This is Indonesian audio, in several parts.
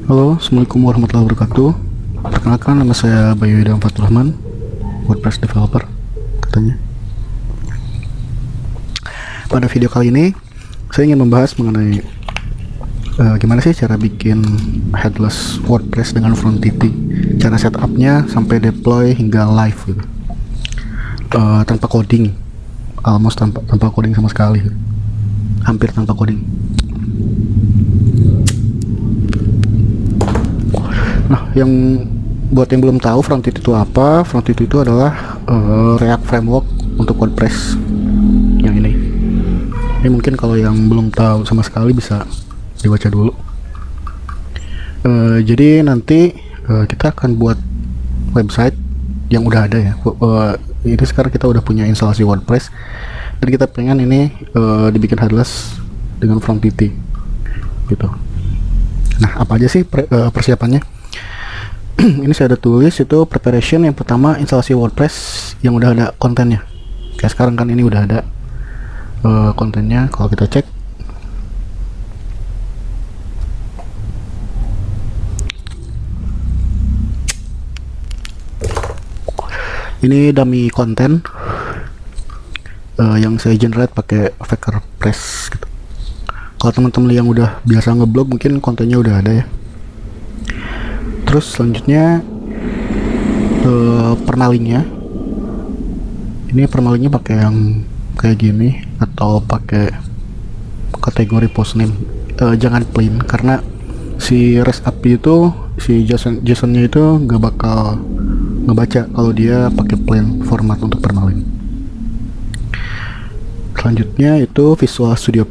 Halo, Assalamualaikum warahmatullahi wabarakatuh. Perkenalkan, nama saya Bayu Idam Fatur Rahman, WordPress developer katanya. Pada video kali ini, saya ingin membahas mengenai gimana sih cara bikin headless WordPress dengan Frontity, cara setupnya sampai deploy hingga live gitu. Tanpa coding, almost tanpa coding sama sekali, hampir tanpa coding. Nah, buat yang belum tahu Frontity itu apa? Frontity itu adalah React framework untuk WordPress yang ini. Ini mungkin kalau yang belum tahu sama sekali bisa dibaca dulu. Jadi nanti kita akan buat website yang udah ada ya. Ini sekarang kita udah punya instalasi WordPress dan kita pengen ini dibikin headless dengan Frontity gitu. Nah, apa aja sih persiapannya? Ini saya ada tulis itu preparation. Yang pertama, instalasi WordPress yang udah ada kontennya. Kayak sekarang kan ini udah ada kontennya. Kalau kita cek, ini dummy konten yang saya generate pakai Vectorpress gitu. Kalau teman-teman yang udah biasa ngeblog mungkin kontennya udah ada ya. Terus selanjutnya permalingnya, ini permalingnya pakai yang kayak gini atau pakai kategori post name. Jangan plain, karena si REST API itu, si JSON-nya itu nggak bakal ngebaca kalau dia pakai plain format untuk permalink. Selanjutnya itu Visual Studio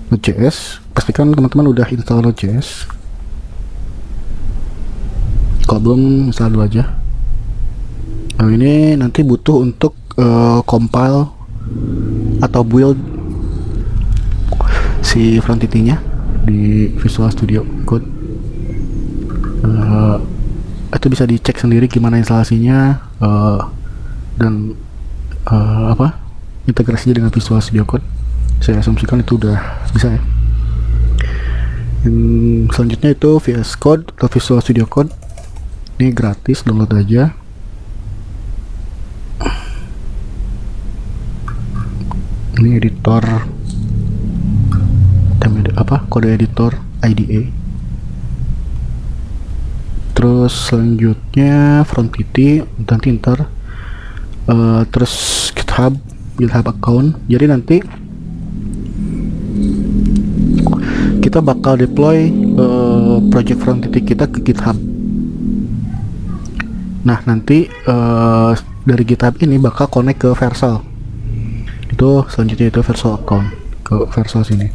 Node.js. Pastikan teman-teman udah install Node.js. Kalau belum, install dulu aja. Nah, ini nanti butuh untuk compile atau build si Frontity-nya di Visual Studio Code. Itu bisa dicek sendiri gimana instalasinya dan integrasinya dengan Visual Studio Code. Saya asumsikan itu udah bisa ya. Selanjutnya itu VS Code atau Visual Studio Code. Ini gratis, download aja. Ini editor kode editor IDE. Terus selanjutnya Frontity, nanti terus GitHub account. Jadi nanti kita bakal deploy project Frontity kita ke GitHub. Nah, nanti dari GitHub ini bakal connect ke Vercel. Itu selanjutnya itu Vercel account, ke Vercel sini.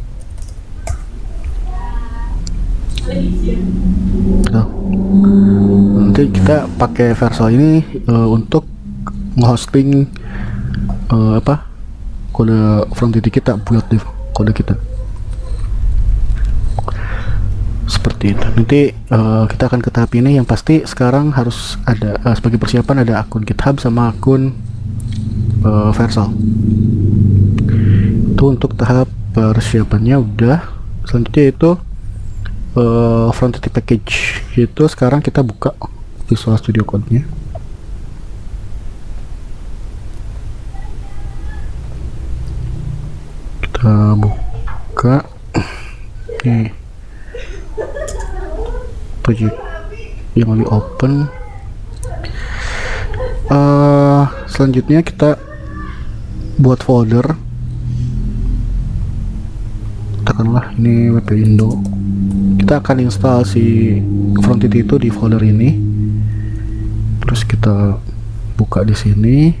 Tuh. Nanti kita pakai Vercel ini untuk nge-hosting kode Frontity kita, build di kode kita. Seperti itu. Nanti kita akan ke tahap ini. Yang pasti sekarang harus ada sebagai persiapan ada akun GitHub sama akun Vercel. Itu untuk tahap persiapannya udah. Selanjutnya itu Frontity package. Itu sekarang kita buka Visual Studio Code-nya. Kita buka nih project yang lagi open. Selanjutnya kita buat folder. Katakanlah ini WP Indo. Kita akan install si Frontity itu di folder ini. Terus kita buka di sini.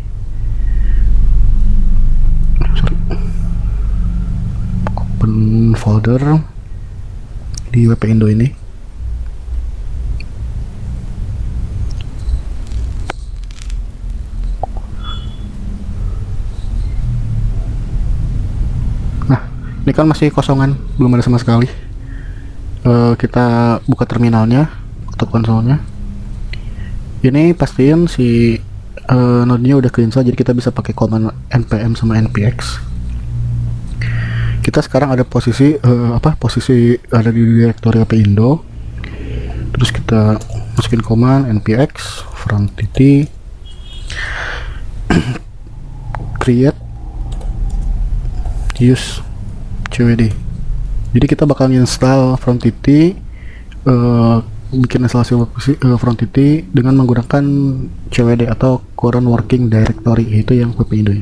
Open folder di WP Indo ini. Ini kan masih kosongan, belum ada sama sekali. Kita buka terminalnya atau konsolnya. Ini pastiin si node-nya udah keinstall, jadi kita bisa pakai command npm sama npx. kita sekarang ada posisi posisi ada di direktori apindo. Terus kita masukin command npx frontity create use cwd. Jadi kita bakal install frontity, bikin instalasi frontity dengan menggunakan cwd atau current working directory, itu yang apindo.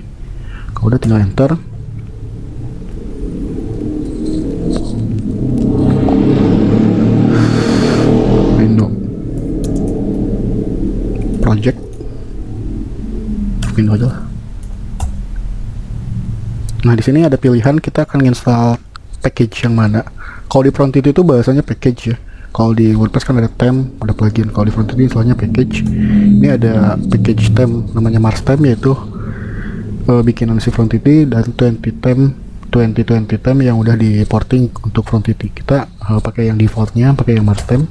Kalau udah tinggal enter. Project Windows aja lah. Nah, di sini ada pilihan kita akan install package yang mana. Kalau di Frontity itu bahasanya package ya. Kalau di WordPress kan ada theme, ada plugin. Kalau di Frontity istilahnya package. Ini ada package theme namanya Mars theme, yaitu bikinan si Frontity, dan 2020 theme yang udah di porting untuk Frontity. Kita pakai yang defaultnya, pakai yang Mars theme.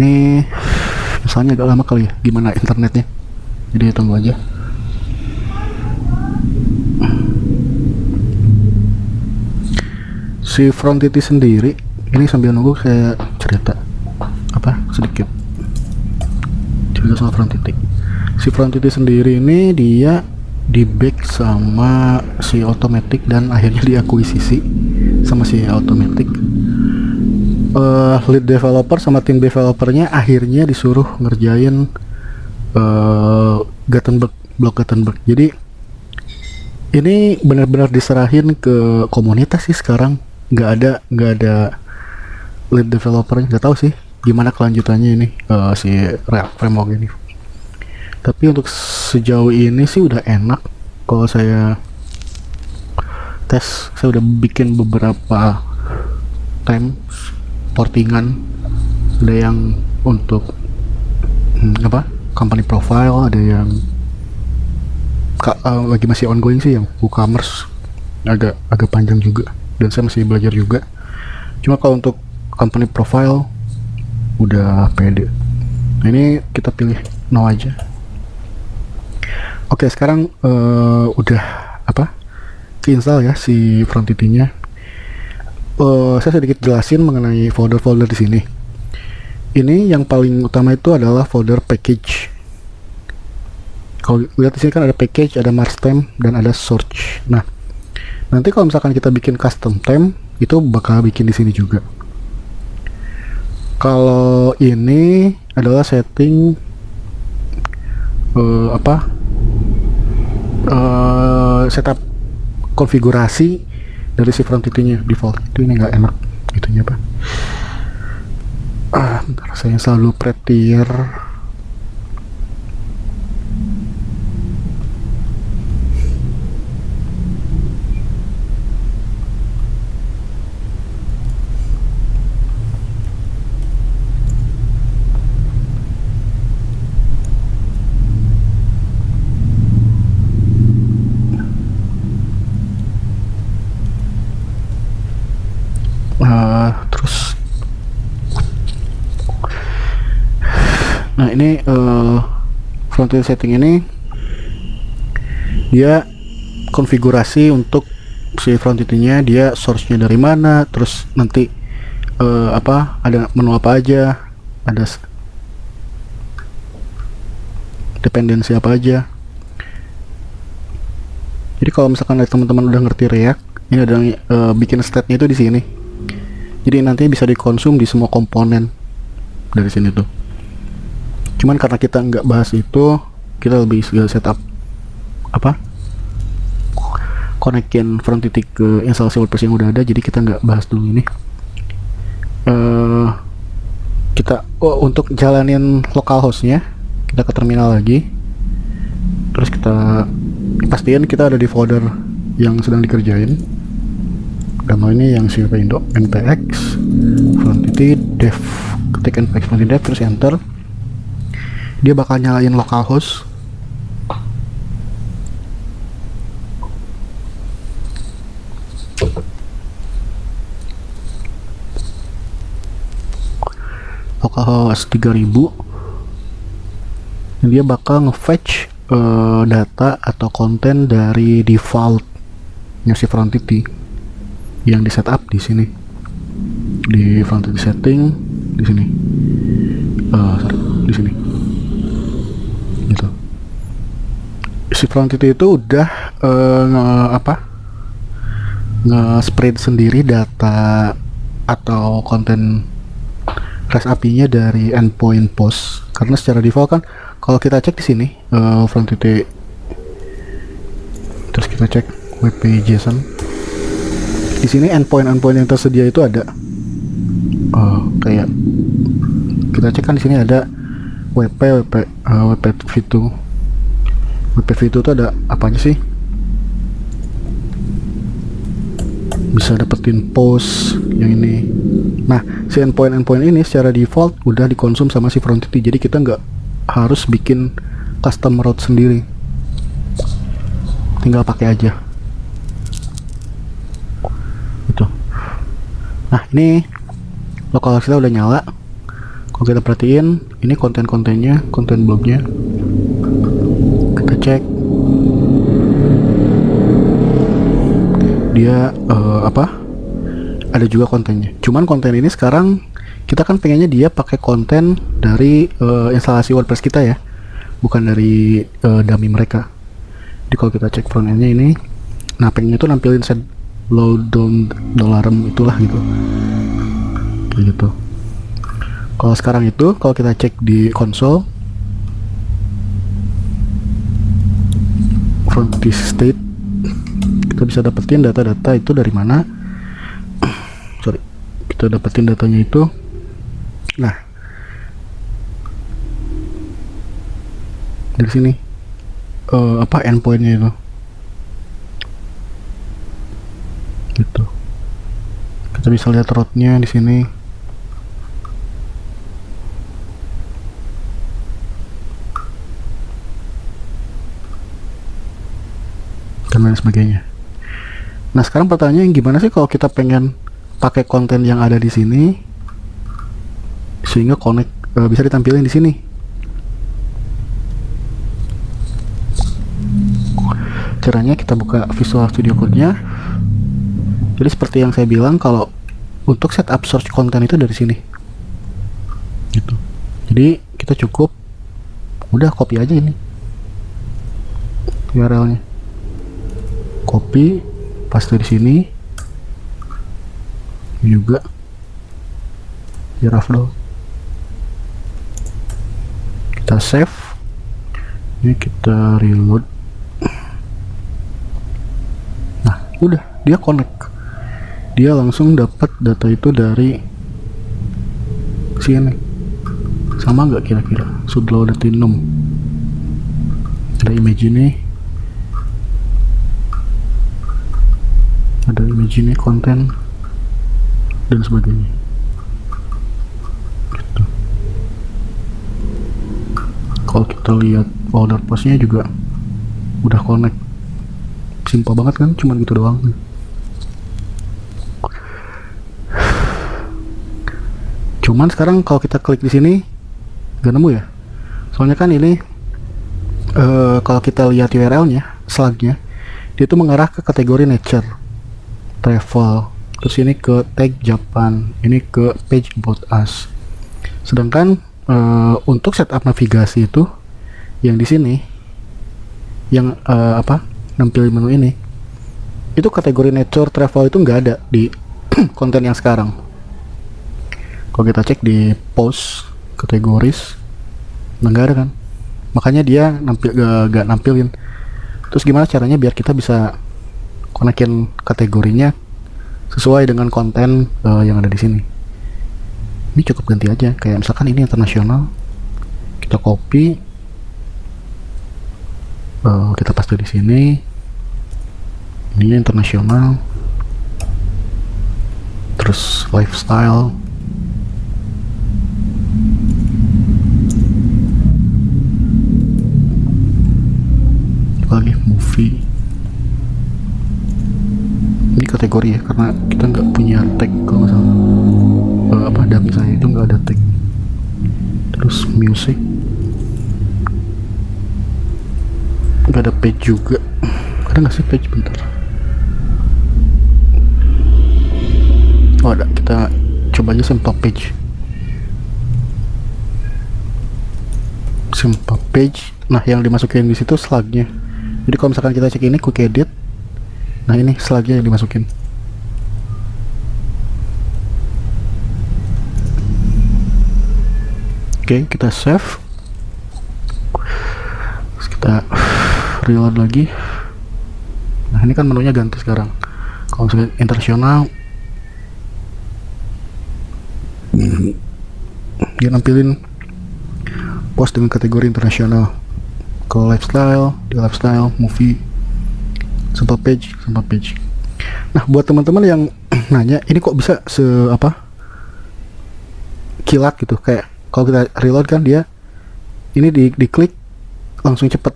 Ini misalnya agak lama kali ya, gimana internetnya, jadi tunggu aja. Si Frontity sendiri ini, sambil nunggu saya cerita sedikit cerita soal Frontity. Si Frontity sendiri ini dia di back sama si Automatic dan akhirnya diakuisisi sama si Automatic. Lead developer sama tim developernya akhirnya disuruh ngerjain blok Gutenberg. Jadi ini benar-benar diserahin ke komunitas sih sekarang. Nggak ada lead developernya. Nggak tahu sih gimana kelanjutannya ini si React framework ini. Tapi untuk sejauh ini sih udah enak. Kalau saya tes, saya udah bikin beberapa time portingan, ada yang untuk company profile, ada yang lagi masih ongoing sih, yang WooCommerce agak panjang juga, dan saya masih belajar juga. Cuma kalau untuk company profile udah pede. Nah, ini kita pilih no aja. Oke, sekarang udah keinstall ya si Frontity-nya. Saya sedikit jelasin mengenai folder-folder di sini. Ini yang paling utama itu adalah folder package. Kalau lihat di sini kan ada package, ada Mars theme, dan ada search. Nah, nanti kalau misalkan kita bikin custom theme, itu bakal bikin di sini juga. Kalau ini adalah setting setup konfigurasi dari si Frontity-nya default. Itu ini nggak enak gitunya bentar, saya selalu Prettier. Terus nah ini Frontity setting ini dia konfigurasi untuk si Frontity-nya, dia source-nya dari mana, terus nanti ada menu apa aja, ada dependensi apa aja. Jadi kalau misalkan teman-teman udah ngerti React, ini ada bikin state-nya itu di sini. Jadi nanti bisa dikonsum di semua komponen dari sini tuh. Cuman karena kita nggak bahas itu, kita lebih setup konekin Frontity ke instalasi WordPress yang udah ada. Jadi kita nggak bahas dulu ini. Kita untuk jalanin localhost-nya, kita ke terminal lagi. Terus kita pastiin kita ada di folder yang sedang dikerjain. Dan ini yang si Apindo, npx Frontity dev, ketik npx Frontity dev, terus enter. Dia bakal nyalain localhost. localhost 3000, dan dia bakal nge-fetch data atau konten dari defaultnya si Frontity yang di setup di sini, di Frontity setting di sini, di sini gitu. Si Frontity itu udah nge-spread sendiri data atau konten REST API-nya dari endpoint post, karena secara default kan kalau kita cek di sini Frontity, terus kita cek wp.json, di sini endpoint yang tersedia itu ada kayak kita cek kan di sini ada wp-v2 itu ada apa aja sih, bisa dapetin post yang ini. Nah, si endpoint ini secara default udah dikonsum sama si Frontity, jadi kita nggak harus bikin custom route sendiri, tinggal pakai aja gitu. Nah, ini localhost kita udah nyala. Kalau kita perhatiin, ini konten-kontennya, konten blognya, kita cek dia ada juga kontennya. Cuman konten ini sekarang kita kan pengennya dia pakai konten dari instalasi WordPress kita ya, bukan dari dummy mereka. Jadi kalau kita cek front end-nya ini, nah pengennya tuh nampilin set load down $, itulah gitu, kayak gitu. Kalau sekarang itu, kalau kita cek di console front this state, kita bisa dapetin data-data itu dari mana. Sorry, kita dapetin datanya itu. Nah, dari sini endpointnya itu gitu. Kita bisa lihat route-nya di sini. Dan lain sebagainya. Nah, sekarang pertanyaannya gimana sih kalau kita pengen pakai konten yang ada di sini sehingga bisa ditampilin di sini? Caranya kita buka Visual Studio Code-nya. Jadi seperti yang saya bilang, kalau untuk setup source konten itu dari sini gitu. Jadi kita cukup udah copy aja ini URL-nya, copy, paste di sini juga di Raffle. Kita save, ini kita reload. Nah, udah dia connect, dia langsung dapat data itu dari sini. Sama nggak kira-kira Sudlow.enum? Ada image ini, ada image ini, konten dan sebagainya gitu. Kalau kita lihat folder postnya juga udah connect, simpel banget kan, cuman gitu doang. Cuman sekarang kalau kita klik di sini gak nemu ya, soalnya kan ini kalau kita lihat URL-nya, slug-nya, dia tuh mengarah ke kategori nature, travel, terus ini ke tag Japan, ini ke page about us. Sedangkan untuk setup navigasi itu yang di sini, yang nampilin menu ini, itu kategori nature, travel itu nggak ada di konten yang sekarang. Kalau kita cek di post kategoris, nggak ada kan, makanya dia gak nampilin. Terus gimana caranya biar kita bisa konekin kategorinya sesuai dengan konten yang ada di sini? Ini cukup ganti aja, kayak misalkan ini internasional, kita copy, kita paste di sini, ini internasional, terus lifestyle, lagi movie. Ini kategori ya, karena kita nggak punya tag, kalau nggak salah dummy saya itu nggak ada tag. music, nggak ada page juga. Ada nggak sih page? Bentar. Oh ada, kita coba aja simple page. Simple page. Nah yang dimasukin di situ slugnya. Jadi kalau misalkan kita cek ini quick edit, nah ini slugnya yang dimasukin. Oke, kita save. Terus kita reload lagi. Nah ini kan menunya ganti sekarang. Kalau misalnya internasional, dia nampilin post dengan kategori internasional. Kalau lifestyle, di lifestyle, movie, simple page, simple page. Nah buat teman-teman yang nanya ini kok bisa kilat gitu, kayak kalau kita reload kan dia ini diklik langsung cepet.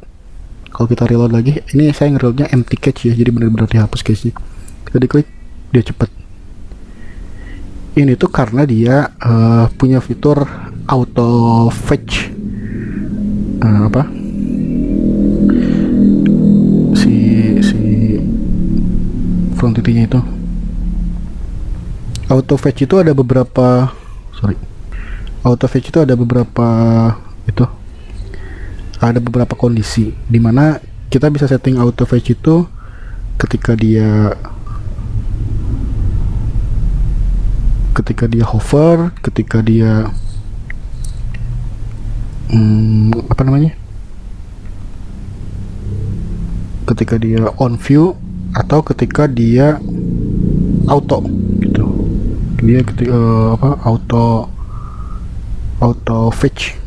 Kalau kita reload lagi, ini saya nge-reloadnya empty cache ya, jadi benar-benar dihapus cache-nya. Kita diklik, dia cepet. Ini tuh karena dia punya fitur auto fetch si front nya itu. Auto fetch itu ada beberapa kondisi dimana kita bisa setting auto fetch itu ketika dia hover, ketika dia ketika dia on view, atau ketika dia auto gitu. Dia ketika auto fetch.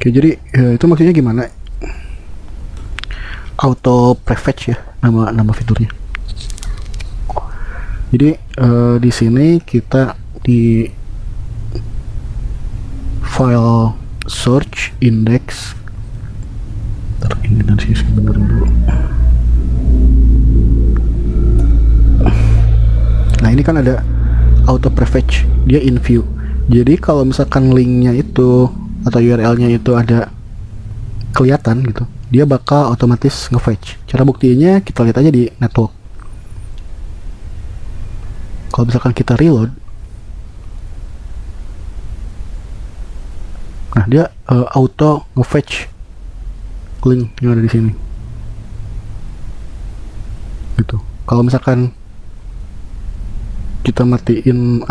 Oke, jadi itu maksudnya gimana? Auto prefetch ya, nama fiturnya. Jadi di sini kita di file search index. Ini nanti saya benerin dulu. Nah ini kan ada auto prefetch, dia in view. Jadi kalau misalkan linknya itu atau URL-nya itu ada kelihatan gitu, dia bakal otomatis nge-fetch. Cara buktinya kita lihat aja di network. Kalau misalkan kita reload, nah dia auto nge-fetch link yang ada di sini. Gitu. Kalau misalkan kita matiin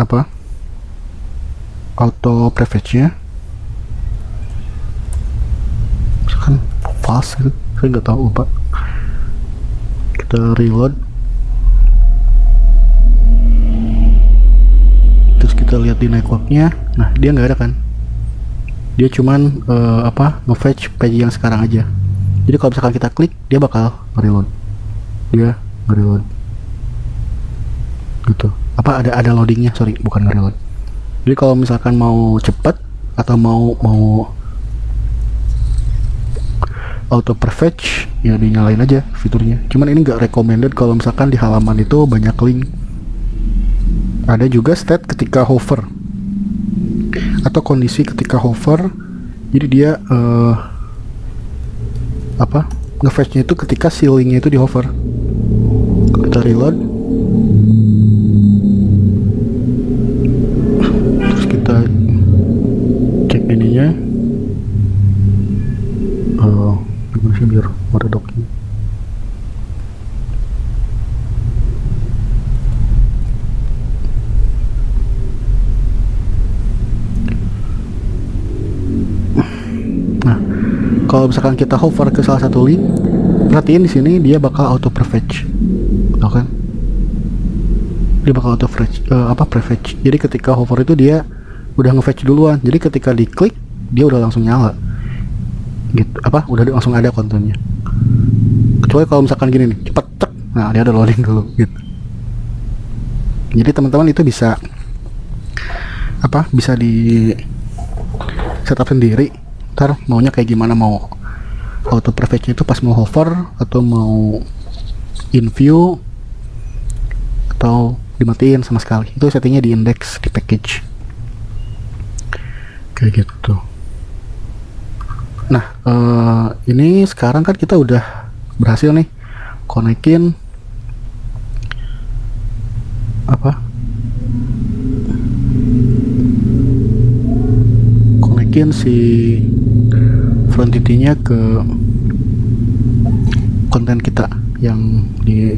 auto prefetch-nya, misalkan fast gitu, saya nggak tahu Pak. Kita reload, terus kita lihat di network-nya, nah dia nggak ada kan, dia cuman nge-fetch page yang sekarang aja. Jadi kalau misalkan kita klik, dia bakal reload, dia nge-reload gitu. Ada loadingnya, sorry, bukan nge-reload. Jadi kalau misalkan mau cepat atau mau auto prefetch, ya dinyalain aja fiturnya. Cuman ini nggak recommended kalau misalkan di halaman itu banyak link. Ada juga state ketika hover atau kondisi ketika hover. Jadi dia nge-fetch-nya itu ketika si linknya itu di hover. Kita reload, terus kita cek ininya. Gimana sih biar meredoknya? Nah, kalau misalkan kita hover ke salah satu link, perhatiin di sini dia bakal auto prefetch, tau kan? Dia bakal auto prefetch. Jadi ketika hover itu dia udah nge-fetch duluan. Jadi ketika diklik dia udah langsung nyala. Gitu, udah langsung ada kontennya. Kecuali kalau misalkan gini nih, cepet cek, nah dia ada loading dulu gitu. Jadi teman-teman itu bisa di setup sendiri. Ntar maunya kayak gimana, mau auto prefetch itu pas mau hover atau mau in view atau dimatiin sama sekali. Itu settingnya di index di package kayak gitu. Nah, ini sekarang kan kita udah berhasil nih konekin konekin si Frontity-nya ke konten kita yang di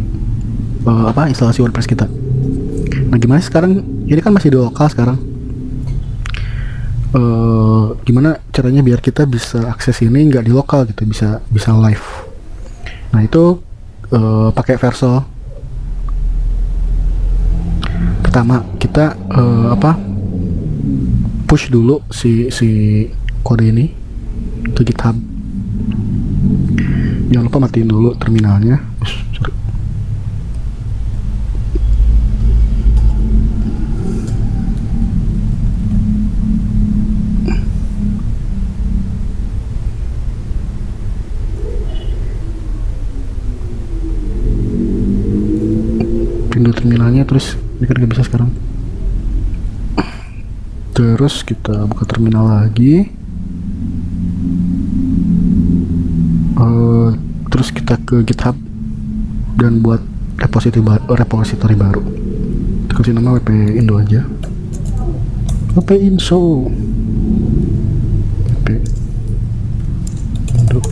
instalasi WordPress kita. Nah, gimana sekarang? Ini kan masih di lokal sekarang. Gimana caranya biar kita bisa akses ini nggak di lokal gitu, bisa live. Nah, itu pakai Vercel. Pertama kita push dulu si kode ini ke GitHub. Jangan lupa matiin dulu terminalnya. Pindah terminalnya, terus ini kan nggak bisa sekarang. Terus kita buka terminal lagi. Terus kita ke GitHub dan buat repository baru. Kasih nama WP Indo aja. WP Info. WP Indo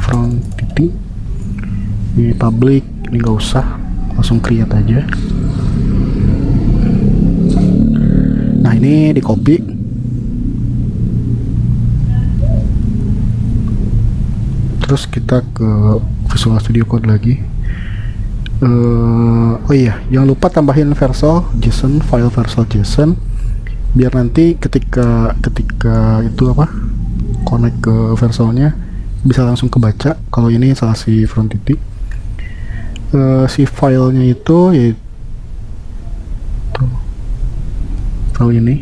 Frontity. Ini public, ini nggak usah, langsung create aja. Nah, ini di copy. Terus kita ke Visual Studio Code lagi. Oh iya, jangan lupa tambahin Vercel JSON, file Vercel JSON, biar nanti ketika itu connect ke Vercelnya bisa langsung kebaca kalau ini instalasi Frontity. Si filenya itu yaitu file ini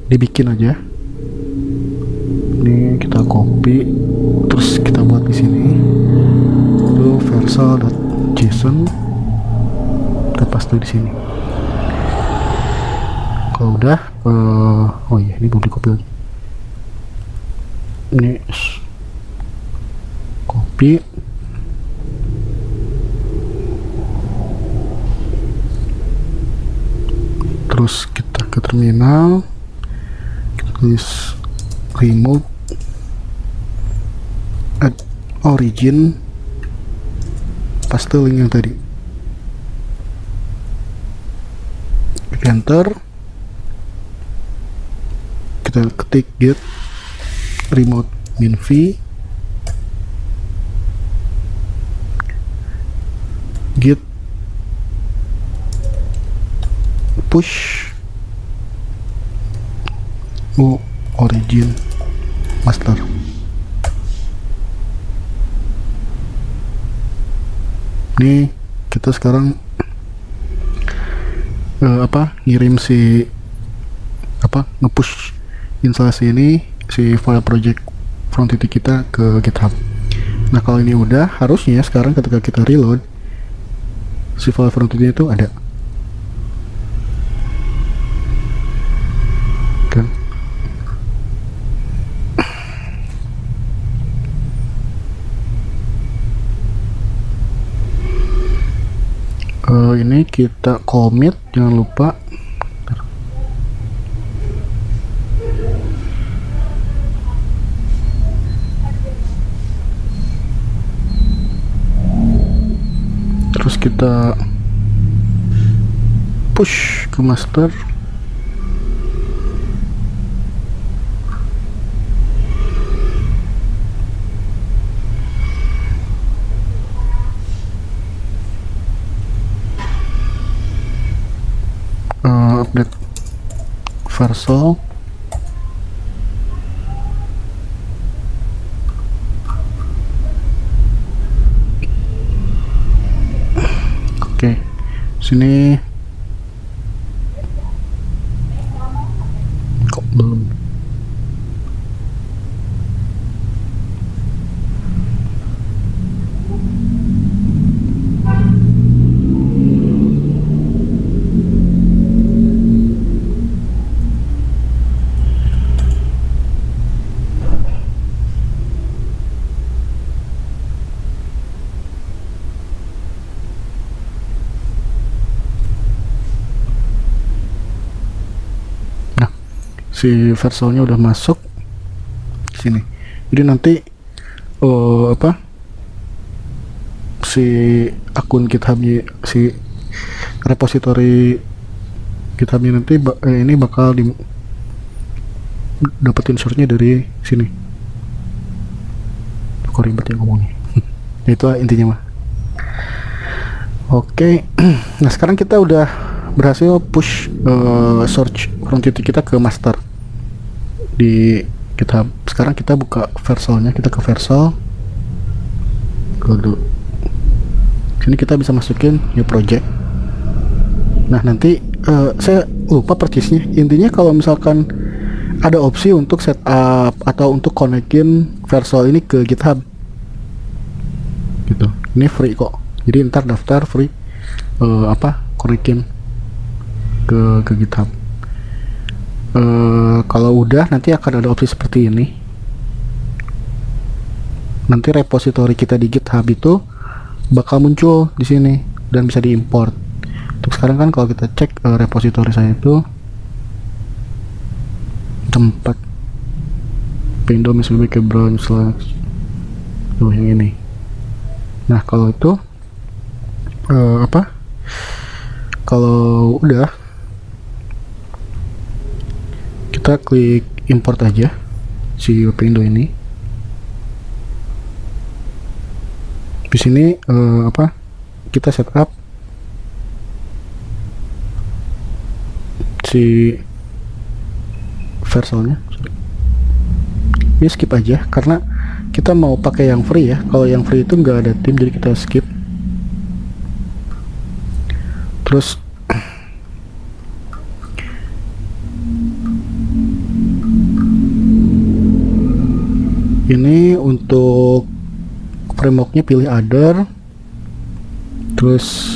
dibikin aja. Ini kita copy, terus kita buat di sini. Itu vercel.json, kita paste di sini. Kalau udah, oh iya, ini belum di copy lagi. Ini copy. Terus kita ke terminal, kita tulis remove add origin, paste link yang tadi, enter, kita ketik get remote minv, git push origin master. Ini kita sekarang ngirim si nge-push instalasi ini, si file project Frontity kita ke GitHub. Nah, kalau ini udah, harusnya sekarang ketika kita reload, si file Frontity itu ada kan. Ini kita commit, jangan lupa. Terus kita push ke master. Update Vercel. Oke, sini kok belum. si versalnya udah masuk sini. Jadi nanti si akun GitHub-nya, si repository GitHub-nya nanti ini bakal dapetin source-nya dari sini. Kok ribet ya ngomongnya. Itu intinya mah. Oke. Nah sekarang kita udah berhasil push search Frontity kita ke master di GitHub. Sekarang kita buka versalnya, kita ke versal, sini kita bisa masukin new project. Nah nanti saya lupa persisnya, intinya kalau misalkan ada opsi untuk setup atau untuk konekin versal ini ke GitHub gitu, ini free kok, jadi ntar daftar free konekin ke GitHub. Kalau udah nanti akan ada opsi seperti ini, nanti repository kita di GitHub itu bakal muncul di sini dan bisa diimport. Untuk sekarang kan kalau kita cek repository saya itu tempat Pindo misalnya ke brown slash yang ini. Nah kalau itu kalau udah kita klik import aja si Pindo ini. Di sini kita setup si versalnya. Ini skip aja karena kita mau pakai yang free ya. Kalau yang free itu nggak ada tim, jadi kita skip. Terus ini untuk frameworknya pilih other. Terus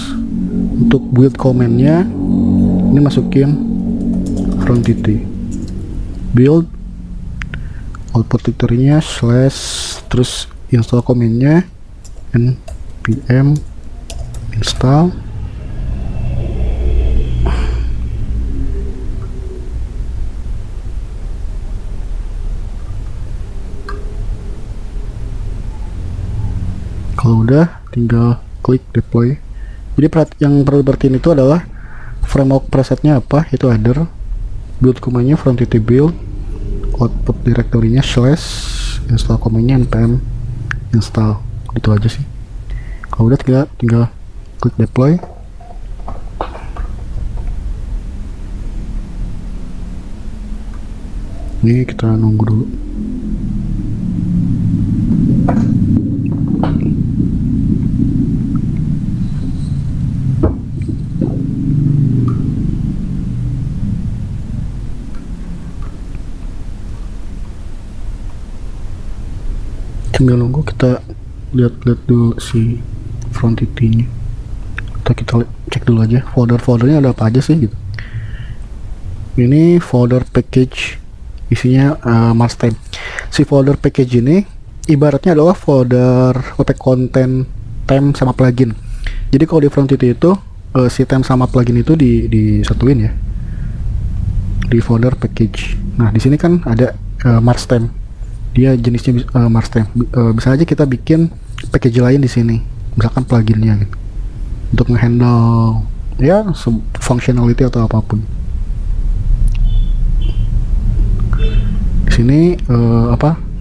untuk build commandnya ini masukin Frontity build output directory-nya slash, terus install command-nya npm install. Kalau udah tinggal klik deploy. Jadi yang perlu berartiin itu adalah framework presetnya apa, itu other, build command-nya Frontity build, output directory-nya slash, install command-nya npm install. Gitu aja sih. Kalau udah tinggal klik deploy. Ini kita nunggu dulu. Sambil nunggu kita lihat-lihat dulu si Frontity-nya. Kita cek dulu aja folder-foldernya ada apa aja sih gitu. Ini folder package, isinya Marstem. Si folder package ini ibaratnya adalah folder wp content, theme sama plugin. Jadi kalau di Frontity itu si theme sama plugin itu disatuin ya di folder package. Nah di sini kan ada Marstem, dia jenisnya Marstem. Bisa aja kita bikin package lain di sini, misalkan pluginnya gitu, untuk ngehandle ya functionality atau apapun. Di sini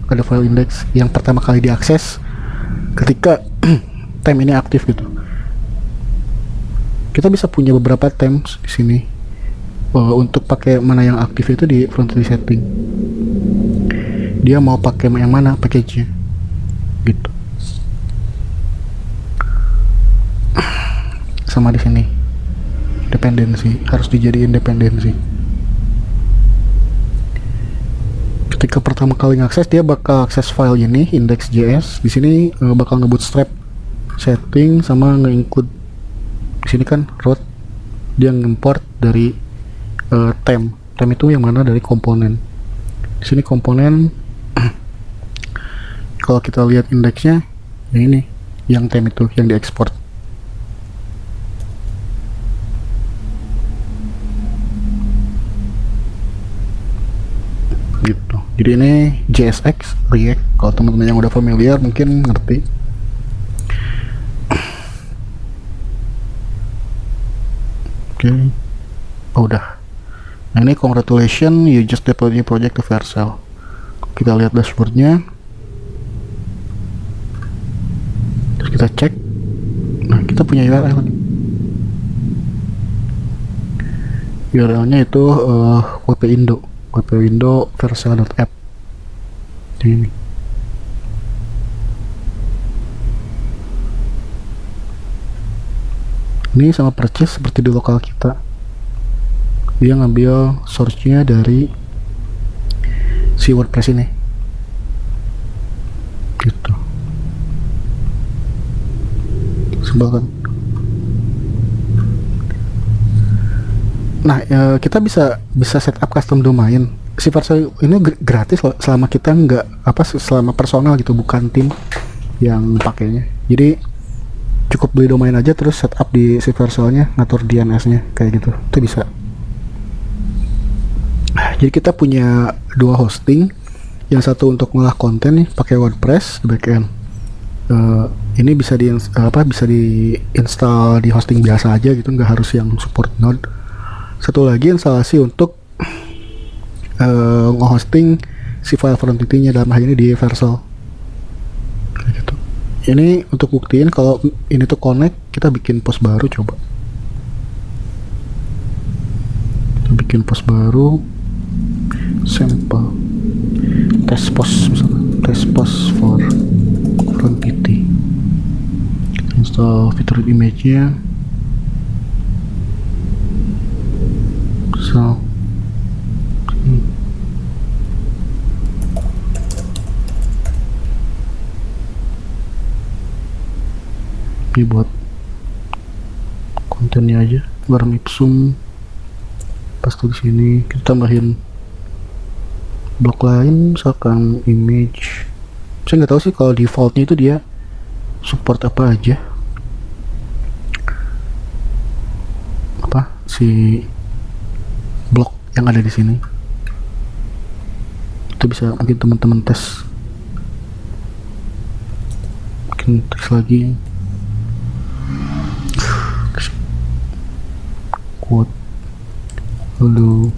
ada file index yang pertama kali diakses ketika theme ini aktif gitu. Kita bisa punya beberapa themes di sini. Untuk pakai mana yang aktif itu di Frontity setting. Dia mau pakai yang mana package-nya gitu. Sama di sini dependensi, harus dijadiin dependensi. Ketika pertama kali ngakses, dia bakal akses file ini index.js. Di sini bakal nge-bootstrap setting sama nge-include. Di sini kan root, dia nge-import dari theme itu yang mana dari komponen. Di sini komponen kalau kita lihat indeksnya, ya ini yang theme itu yang diekspor. gitu. Jadi ini JSX React, kalau teman-teman yang udah familiar mungkin ngerti. Oke. Oh, udah. Nah, ini congratulations, you just deployed your project to Vercel. Kita lihat dashboardnya, terus kita cek. Nah, kita punya URL. URL-nya itu wp-indo vercel.app. Ini. Ini sama persis seperti di lokal kita. Dia ngambil source-nya dari si WordPress ini. Gitu. Sebel kan? Nah, kita bisa setup custom domain. Si Vercel ini gratis loh, selama kita selama personal gitu, bukan tim yang pakainya. Jadi cukup beli domain aja, terus setup di si Vercelnya, ngatur DNS-nya kayak gitu. Itu bisa. Jadi kita punya 2 hosting. Yang satu untuk ngolah konten nih pakai WordPress di backend. Ini bisa diinstal di hosting biasa aja gitu, nggak harus yang support Node. Satu lagi instalasi untuk nge-hosting si file front end-nya, dalam hal ini di Vercel. Kayak gitu. Ini untuk buktiin kalau ini tuh connect, kita bikin post baru coba. Kita bikin post baru, sampel, test post misalnya, test post for front PT. Kita install fitur image-nya. So ini buat kontennya aja, barang ipsum paste di sini. Kita tambahin blok lain, misalkan image. Saya nggak tahu sih kalau defaultnya itu dia support apa aja, apa si blok yang ada di sini. Itu bisa mungkin teman-teman tes, mungkin tes lagi. Quote hello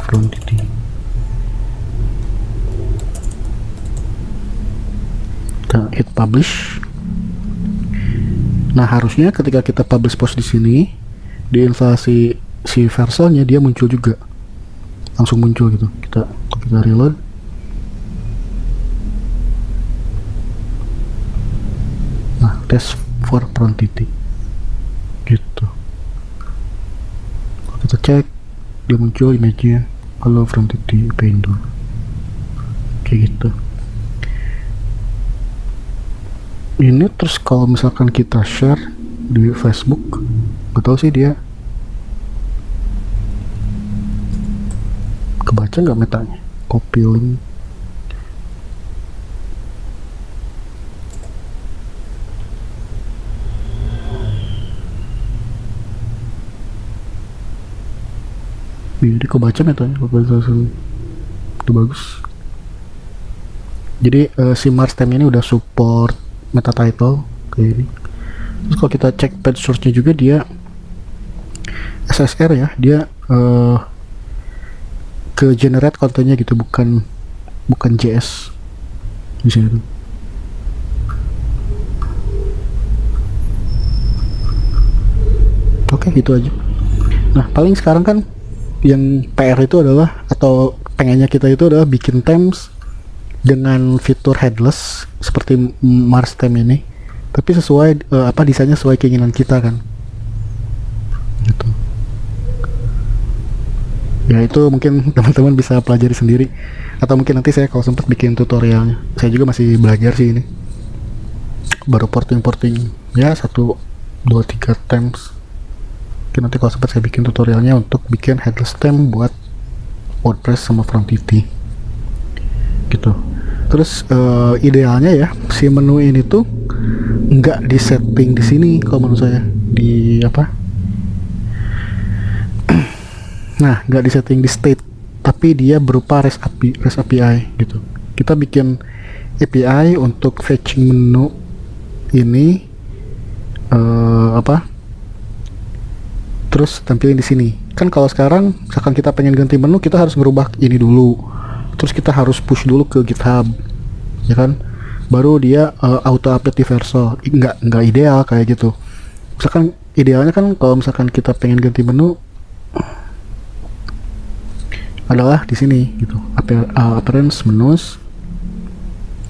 from Didi. Kita hit publish. Nah, harusnya ketika kita publish post di sini, di instalasi si Vercelnya dia muncul juga, langsung muncul gitu. Kita reload. Nah, test for front Didi gitu. Kita cek, dia muncul image-nya hello from Didi Pendo, kayak gitu. Ini terus kalau misalkan kita share di Facebook, gak tau sih dia kebaca nggak metanya. Copy link. Jadi kebaca metanya, itu bagus. Jadi si Marstem ini udah support meta title kayak ini. Terus kalau kita cek page source-nya juga dia SSR ya, dia ke generate kontennya gitu, bukan JS di sini. Oke, gitu aja. Nah, paling sekarang kan yang PR itu adalah, atau pengennya kita itu adalah bikin themes dengan fitur headless seperti Marstem ini, tapi sesuai desainnya sesuai keinginan kita kan. Gitu. Ya itu mungkin teman-teman bisa pelajari sendiri, atau mungkin nanti saya kalau sempat bikin tutorialnya. Saya juga masih belajar sih ini, baru porting ya 1, 2, 3 themes. Mungkin nanti kalau sempat saya bikin tutorialnya untuk bikin headless theme buat WordPress sama front PT gitu. Terus idealnya ya si menu ini tuh nggak di setting di sini kalau menurut saya, di apa nah nggak di setting di state, tapi dia berupa REST API gitu. Kita bikin API untuk fetching menu ini terus tampilin di sini. Kan kalau sekarang misalkan kita pengen ganti menu, kita harus merubah ini dulu, terus kita harus push dulu ke GitHub, ya kan, baru dia auto update di Vercel. Nggak ideal kayak gitu. Misalkan idealnya kan kalau misalkan kita pengen ganti menu adalah di sini gitu, appearance menus.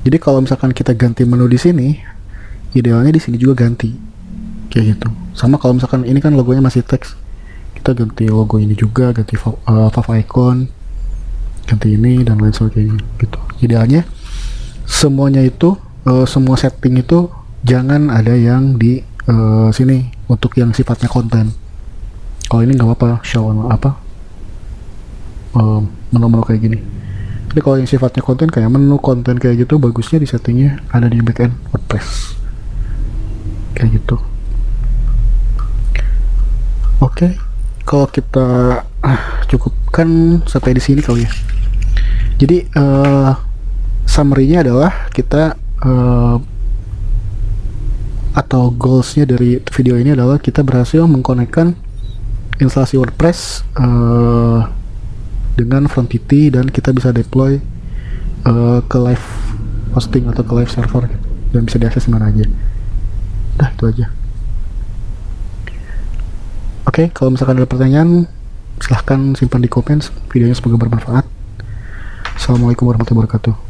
Jadi kalau misalkan kita ganti menu di sini, idealnya di sini juga ganti kayak gitu. Sama kalau misalkan ini kan logonya masih teks, kita ganti logo ini juga, ganti fav icon, ganti ini dan lain sebagainya gitu. Idealnya semuanya itu semua setting itu jangan ada yang di sini untuk yang sifatnya konten. Kalau ini nggak apa-apa show menu-menu kayak gini. Tapi kalau yang sifatnya konten kayak menu konten kayak gitu, bagusnya di settingnya ada di backend WordPress kayak gitu. Oke, kalau kita cukupkan sampai di sini kali ya. Jadi summary-nya adalah kita atau goals-nya dari video ini adalah kita berhasil mengkonekkan instalasi WordPress dengan Frontity, dan kita bisa deploy ke live hosting atau ke live server gitu, dan bisa diakses mana aja. Udah, itu aja. Oke, kalau misalkan ada pertanyaan silahkan simpan di komen. Videonya semoga bermanfaat. Assalamualaikum warahmatullahi wabarakatuh.